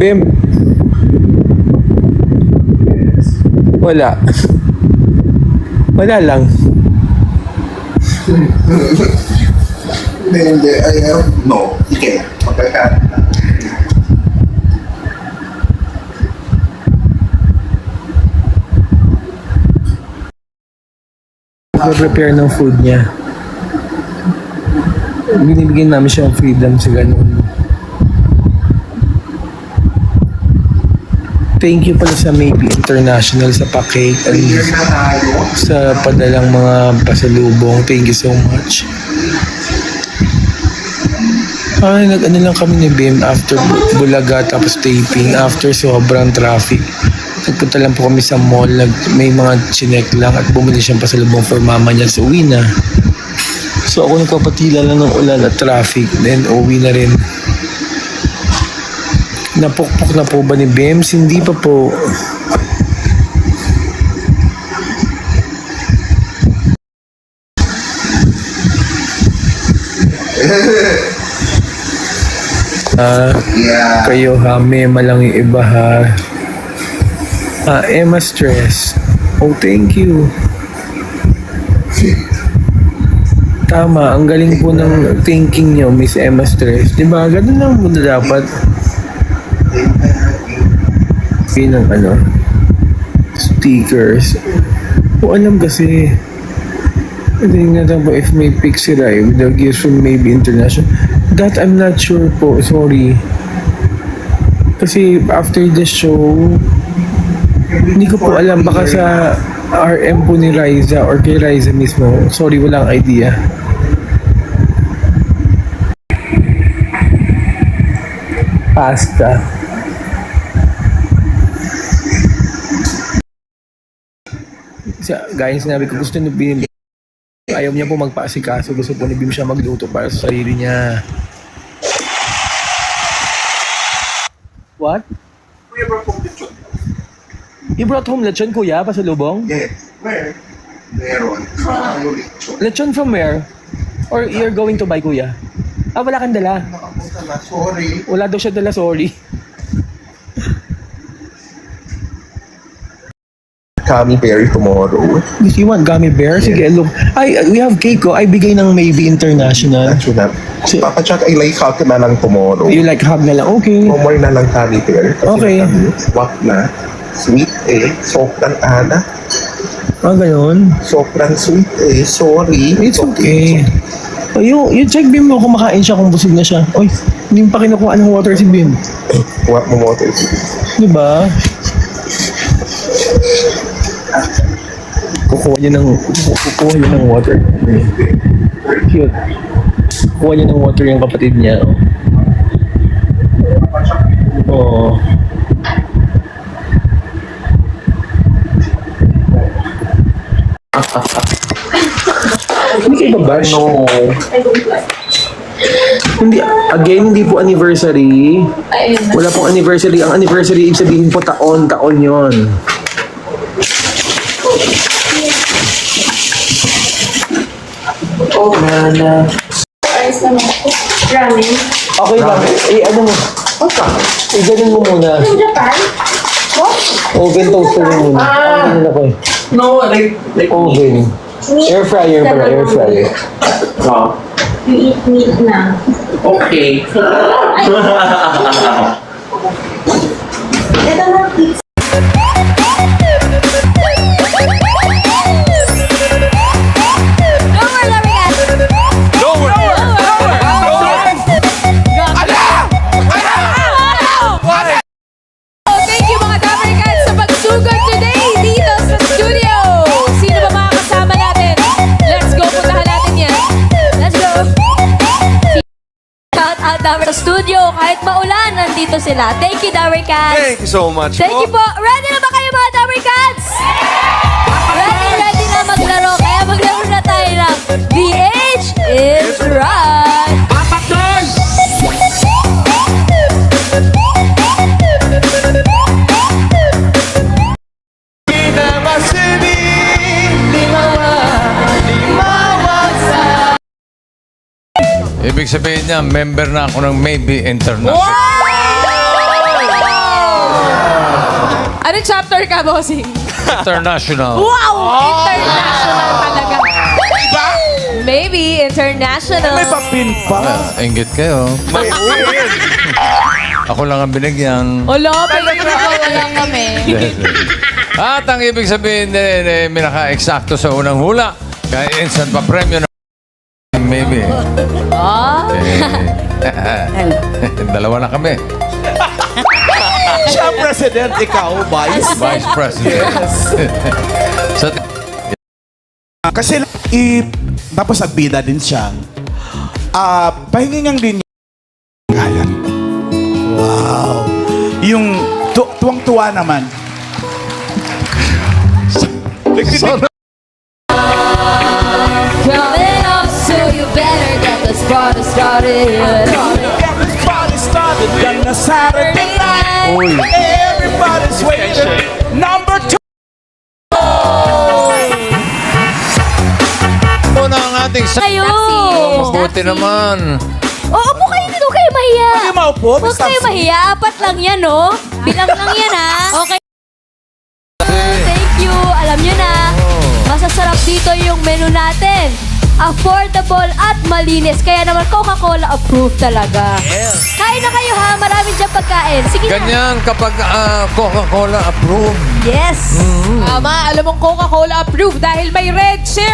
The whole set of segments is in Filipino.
Bim? Wala. Wala lang. Hindi. No. Sige. Magkakaroon. Prepare ng food niya. Binibigyan namin siya ng freedom sa ganun. Thank you pala sa Maybe International sa pa-cake and sa padalang mga pasalubong. Thank you so much. Ay, nag-ano lang kami ni Bim after Bulaga tapos taping. After sobrang traffic. Nagpunta lang po kami sa mall. May mga chinek lang at bumili siyang pasalubong for mama niya. So, uwi na. So, ako nagpapatila lang ng ulan at traffic. Then, uwi na rin. Napukpok na po ba ni Bims? Hindi pa po. Kayo ha, Mema lang yung iba ha. Emma Stress. Oh, thank you. Tama, ang galing po ng thinking nyo, Miss Emma Stress. Diba? Ganun lang muna dapat. Ng stickers. O alam kasi, hindi natin po if may Pixie Rai with the gifts from Maybe International. That I'm not sure po, sorry. Kasi after the show, hindi ko po alam, baka sa RM po ni Riza or kay Riza mismo. Sorry, walang idea. Pasta. Gaya sinabi ko, gusto ni Bim, ayaw niya po magpaasikaso, gusto po ni Bim siya magluto para sa sarili niya. What? We brought home lechon. You brought home lechon, kuya, pasalubong? Yes. Where? Meron. Lechon. Lechon from where? Or you're going to buy, kuya? Wala kang dala? Nakapunta na. Sorry. Wala daw siya dala, sorry. Gummy berry tomorrow. If you want gummy bear, sige, look. We have cake ko. Ay, bigay ng Maybe International. Actually, Papa-chat ay like hug na lang tomorrow. You like hug na lang? Okay. No more na lang gummy bear. Okay. Wag na. Sweet sobrang ana. Ganun. Sobrang sweet sorry. It's okay. You check Bim mo, kumakain siya kung busog na siya. Oy, hindi mo pa kinukuha ng water si Bim. What mo water? Diba? Kukuha niya ng water. Cute. Kukuha niya ng water yung kapatid niya. Oh. Hindi kayo babash? No. Hindi po anniversary. Wala pong anniversary. Ang anniversary, ibig sabihin po taon yon. Oh, man. Ayos naman po. Ramen. Okay lang. Ano mo? Ganun mo muna. From Japan? What? Oven toaster mo muna. Ganun ako eh. No, like Oven. Air fryer pala, air fryer. You eat meat na. okay. Ito na pizza. Studio, kahit maulan, nandito sila. Thank you, Dower Cats. Thank you so much. Thank you po. Ready na ba kayo mga Dower Cats? Ready na maglaro. Kaya maglaro na tayo ng The Age is Right. Ibig sabihin niya, member na ako ng Maybe International. Wow! Ano chapter ka, bossing? International. Wow! International talaga. Diba? Maybe international. May papin pa. Inggit kayo. Ako lang ang binigyan. Wala, wala kami. At ang ibig sabihin, may naka-eksakto sa unang hula. Kaya instant pa premyo na maybe. Ah? Dalawa na kami. Siya president, ikaw, vice. Vice President. Sa Kasi tapos nagbida din siya. Pahingingan din niya. Ayan. Wow. Yung tuwang-tuwa naman. Coming up, so you better get this party started. Get this party started on a Saturday night. Everybody's waiting. Number 2. muna ang ating Kayo! Mabuti naman. Upo kayo dito, huwag kayo mahiya. Huwag kayo maupo, Huwag Miss kayo Tapsi. mahiya. Apat lang yan, no? Bilang lang yan, ha? Okay. Thank you. Alam nyo na, masasarap dito yung menu natin. Affordable at malinis. Kaya naman Coca-Cola approved talaga. Kain na kayo, ha? Marami dyan pagkain. Sige na. Ganyan kapag Coca-Cola approved. Yes. Tama, alam mong Coca-Cola approved dahil may red share.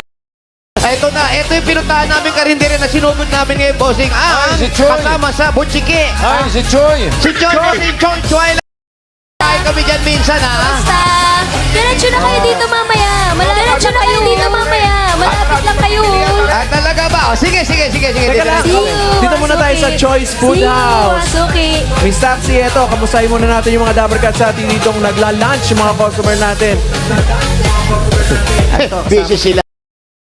Ito na, ito yung pinuntahan namin karindere na sinugod namin ngayon, bossing. Ay, si Choi. Kasama sa Butchike. Ay, si Choi. Si Choi, bossing Choi, Twilight. Tayo kami dyan minsan, ha? Basta, diretso na kayo dito mamaya. Diretso na kayo dito mamaya. Malapit lang kayo. Ah, talaga ba? O, sige. See Dito you. Dito muna tayo sa Masuki. Choice Food See you, House. Masuki. Miss Tapsi, eto, kamustahin muna natin yung mga Dabarkats sa atin ditong nagla-lunch, yung mga customer natin. Busy sila.